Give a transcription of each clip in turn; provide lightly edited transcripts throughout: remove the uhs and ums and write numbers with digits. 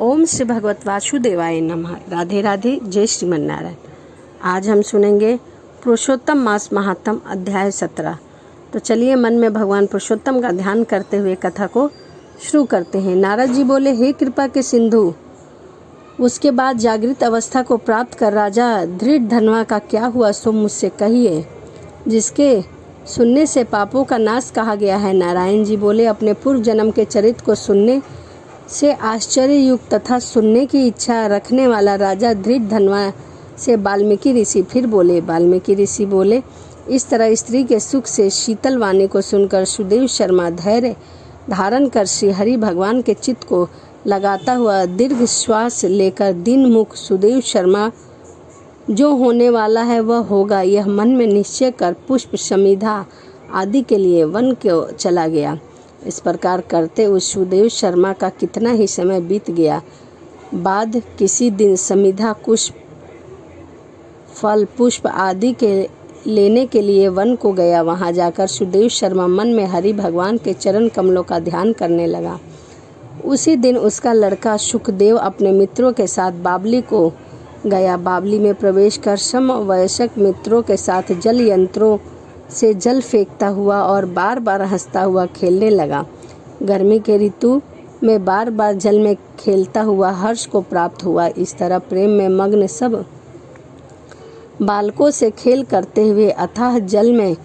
ओम श्री भगवत वासुदेवाय नमः। राधे राधे। जय श्रीमन नारायण। आज हम सुनेंगे पुरुषोत्तम मास महात्म अध्याय 17। तो चलिए मन में भगवान पुरुषोत्तम का ध्यान करते हुए कथा को शुरू करते हैं। नारद जी बोले, हे कृपा के सिंधु, उसके बाद जागृत अवस्था को प्राप्त कर राजा धृतधन्वा का क्या हुआ सो मुझसे कहिए, जिसके सुनने से पापों का नाश कहा गया है। नारायण जी बोले, अपने पूर्व जन्म के चरित्र को सुनने से आश्चर्य युक्त तथा सुनने की इच्छा रखने वाला राजा धृतधन्वा से वाल्मीकि ऋषि फिर बोले। वाल्मीकि ऋषि बोले, इस तरह स्त्री के सुख से शीतल वाणी को सुनकर सुदेव शर्मा धैर्य धारण कर श्री हरि भगवान के चित्त को लगाता हुआ दीर्घ श्वास लेकर दिन मुख सुदेव शर्मा जो होने वाला है वह होगा, यह मन में निश्चय कर पुष्प समिधा आदि के लिए वन को चला गया। इस प्रकार करते उस सुदेव शर्मा का कितना ही समय बीत गया। बाद किसी दिन समिधा कुश फल पुष्प आदि के लेने के लिए वन को गया। वहां जाकर सुदेव शर्मा मन में हरि भगवान के चरण कमलों का ध्यान करने लगा। उसी दिन उसका लड़का सुखदेव अपने मित्रों के साथ बावली को गया। बावली में प्रवेश कर समवयस्क मित्रों के साथ जल यंत्रों से जल फेंकता हुआ और बार बार हंसता हुआ खेलने लगा। गर्मी के ऋतु में बार बार जल में खेलता हुआ हर्ष को प्राप्त हुआ। इस तरह प्रेम में मग्न सब बालकों से खेल करते हुए अथाह जल में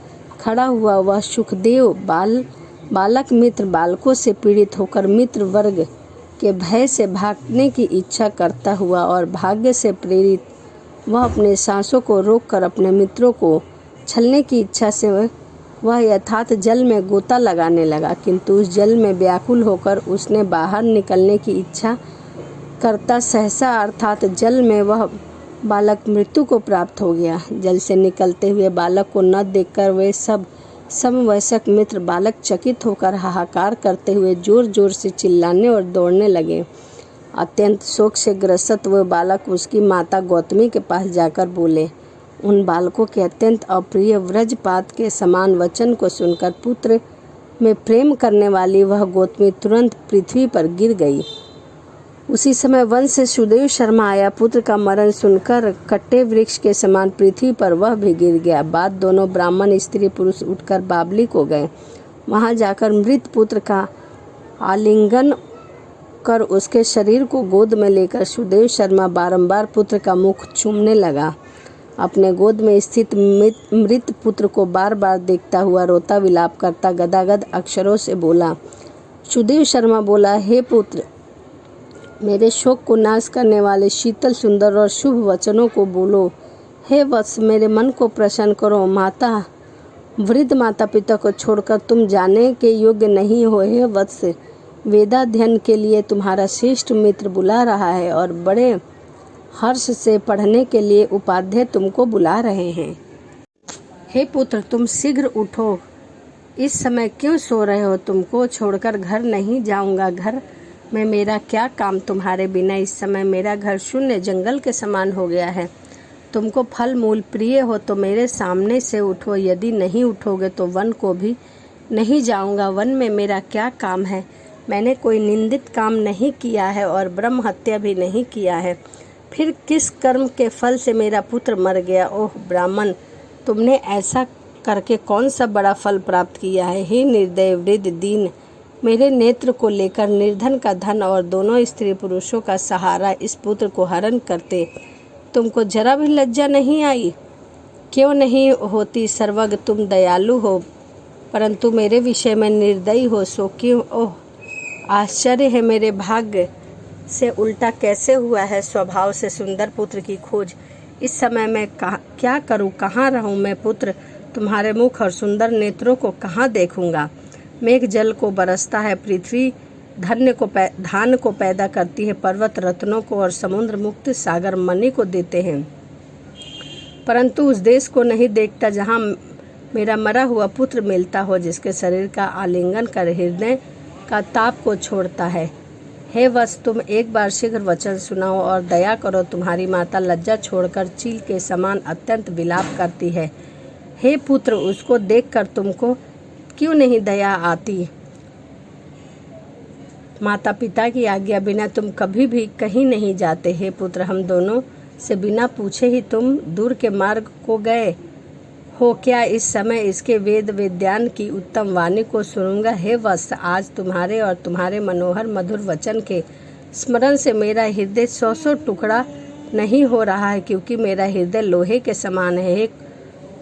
खड़ा हुआ वह सुखदेव बालक मित्र बालकों से पीड़ित होकर मित्र वर्ग के भय से भागने की इच्छा करता हुआ और भाग्य से प्रेरित वह अपने सांसों को रोककर अपने मित्रों को छलने की इच्छा से वह यथार्थ जल में गोता लगाने लगा, किंतु उस जल में व्याकुल होकर उसने बाहर निकलने की इच्छा करता सहसा अर्थात जल में वह बालक मृत्यु को प्राप्त हो गया। जल से निकलते हुए बालक को न देखकर वे सब समवयस्क मित्र बालक चकित होकर हाहाकार करते हुए जोर जोर से चिल्लाने और दौड़ने लगे। अत्यंत शोक से ग्रसित वह बालक उसकी माता गौतमी के पास जाकर बोले। उन बालकों के अत्यंत अप्रिय व्रजपात के समान वचन को सुनकर पुत्र में प्रेम करने वाली वह गौतमी तुरंत पृथ्वी पर गिर गई। उसी समय वन से सुदेव शर्मा आया। पुत्र का मरण सुनकर कट्टे वृक्ष के समान पृथ्वी पर वह भी गिर गया। बाद दोनों ब्राह्मण स्त्री पुरुष उठकर बावली को गए। वहां जाकर मृत पुत्र का आलिंगन कर उसके शरीर को गोद में लेकर सुदेव शर्मा बारंबार पुत्र का मुख चूमने लगा। अपने गोद में स्थित मृत पुत्र को बार बार देखता हुआ रोता विलाप करता गदागद अक्षरों से बोला। सुदेव शर्मा बोला, हे पुत्र, मेरे शोक को नाश करने वाले शीतल सुंदर और शुभ वचनों को बोलो। हे वत्स, मेरे मन को प्रसन्न करो। वृद्ध माता पिता को छोड़कर तुम जाने के योग्य नहीं हो। हे वत्स, वेदाध्ययन के लिए तुम्हारा श्रेष्ठ मित्र बुला रहा है और बड़े हर्ष से पढ़ने के लिए उपाध्याय तुमको बुला रहे हैं। हे पुत्र, तुम शीघ्र उठो। इस समय क्यों सो रहे हो? तुमको छोड़कर घर नहीं जाऊंगा। घर में मेरा क्या काम तुम्हारे बिना? इस समय मेरा घर शून्य जंगल के समान हो गया है। तुमको फल मूल प्रिय हो तो मेरे सामने से उठो। यदि नहीं उठोगे तो वन को भी नहीं जाऊंगा। वन में मेरा क्या काम है? मैंने कोई निंदित काम नहीं किया है और ब्रह्म हत्या भी नहीं किया है। फिर किस कर्म के फल से मेरा पुत्र मर गया? ओह ब्राह्मण, तुमने ऐसा करके कौन सा बड़ा फल प्राप्त किया है? हे निर्दय वृद्ध दीन, मेरे नेत्र को लेकर निर्धन का धन और दोनों स्त्री पुरुषों का सहारा इस पुत्र को हरण करते तुमको जरा भी लज्जा नहीं आई? क्यों नहीं होती? सर्वज्ञ तुम दयालु हो, परंतु मेरे विषय में निर्दयी हो सो क्यों? ओह आश्चर्य है, मेरे भाग्य से उल्टा कैसे हुआ है। स्वभाव से सुंदर पुत्र की खोज। इस समय मैं क्या करूं? कहाँ रहूं मैं? पुत्र, तुम्हारे मुख और सुंदर नेत्रों को कहाँ देखूंगा? मेघ जल को बरसता है, पृथ्वी धान को पैदा करती है, पर्वत रत्नों को और समुद्र मुक्त सागर मणि को देते हैं, परंतु उस देश को नहीं देखता जहाँ मेरा मरा हुआ पुत्र मिलता हो, जिसके शरीर का आलिंगन कर हृदय का ताप को छोड़ता है। हे वत्स, तुम एक बार शीघ्र वचन सुनाओ और दया करो। तुम्हारी माता लज्जा छोड़कर चील के समान अत्यंत विलाप करती है। हे पुत्र, उसको देखकर तुमको क्यों नहीं दया आती? माता पिता की आज्ञा बिना तुम कभी भी कहीं नहीं जाते। हे पुत्र, हम दोनों से बिना पूछे ही तुम दूर के मार्ग को गए हो क्या? इस समय इसके वेद विज्ञान की उत्तम वाणी को सुनूंगा। हे वत्स, आज तुम्हारे और तुम्हारे मनोहर मधुर वचन के स्मरण से मेरा हृदय 100 टुकड़ा नहीं हो रहा है, क्योंकि मेरा हृदय लोहे के समान है। हे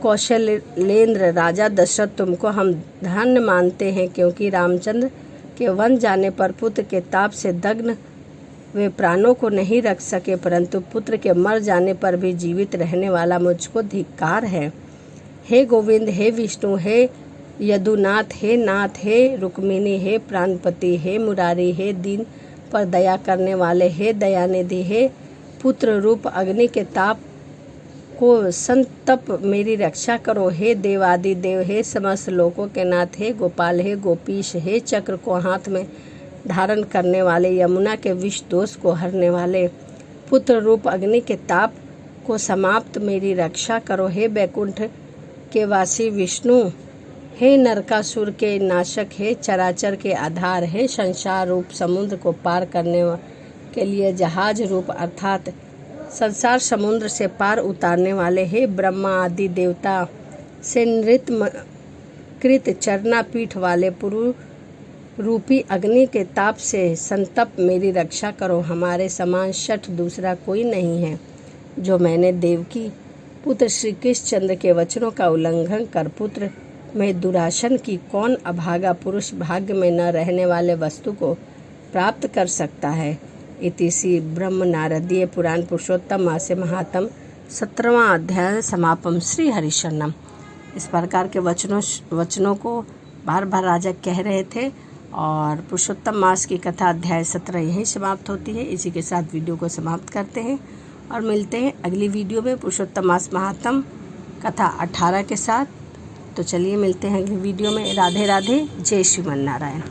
कौशलेंद्र राजा दशरथ, तुमको हम धन्य मानते हैं, क्योंकि रामचंद्र के वन जाने पर पुत्र के ताप से दग्न वे प्राणों को नहीं रख सके, परंतु पुत्र के मर जाने पर भी जीवित रहने वाला मुझको धिक्कार है। हे गोविंद, हे विष्णु, हे यदुनाथ, हे नाथ, हे रुक्मिणी, हे प्राणपति, हे मुरारी, हे दीन पर दया करने वाले, हे दयानिधि, हे पुत्र रूप अग्नि के ताप को संतप मेरी रक्षा करो। हे देवादि देव, हे समस्त लोकों के नाथ, हे गोपाल, हे गोपीश, हे चक्र को हाथ में धारण करने वाले, यमुना के विष दोष को हरने वाले, पुत्र रूप अग्नि के ताप को समाप्त मेरी रक्षा करो। हे बैकुंठ के वासी विष्णु, हे नरकासुर के नाशक, हे चराचर के आधार, हे संसार रूप समुद्र को पार करने के लिए जहाज रूप अर्थात संसार समुद्र से पार उतारने वाले, हे ब्रह्मा आदि देवता से नृत्य कृत चरना पीठ वाले, पुरु रूपी अग्नि के ताप से संतप मेरी रक्षा करो। हमारे समान शठ दूसरा कोई नहीं है, जो मैंने देवकी पुत्र श्री कृष्णचंद्र के वचनों का उल्लंघन कर पुत्र में दुरासन की कौन अभागा पुरुष भाग्य में न रहने वाले वस्तु को प्राप्त कर सकता है। इतिश्री ब्रह्म नारदीय पुराण पुरुषोत्तम मासे महात्म 17वां अध्याय समापम। श्री हरिशरणम। इस प्रकार के वचनों को बार बार राजा कह रहे थे और पुरुषोत्तम मास की कथा अध्याय 17 यहीं समाप्त होती है। इसी के साथ वीडियो को समाप्त करते हैं और मिलते हैं अगली वीडियो में पुरुषोत्तम मास महात्म कथा 18 के साथ। तो चलिए मिलते हैं अगली वीडियो में। राधे राधे, जय श्रीमन नारायण।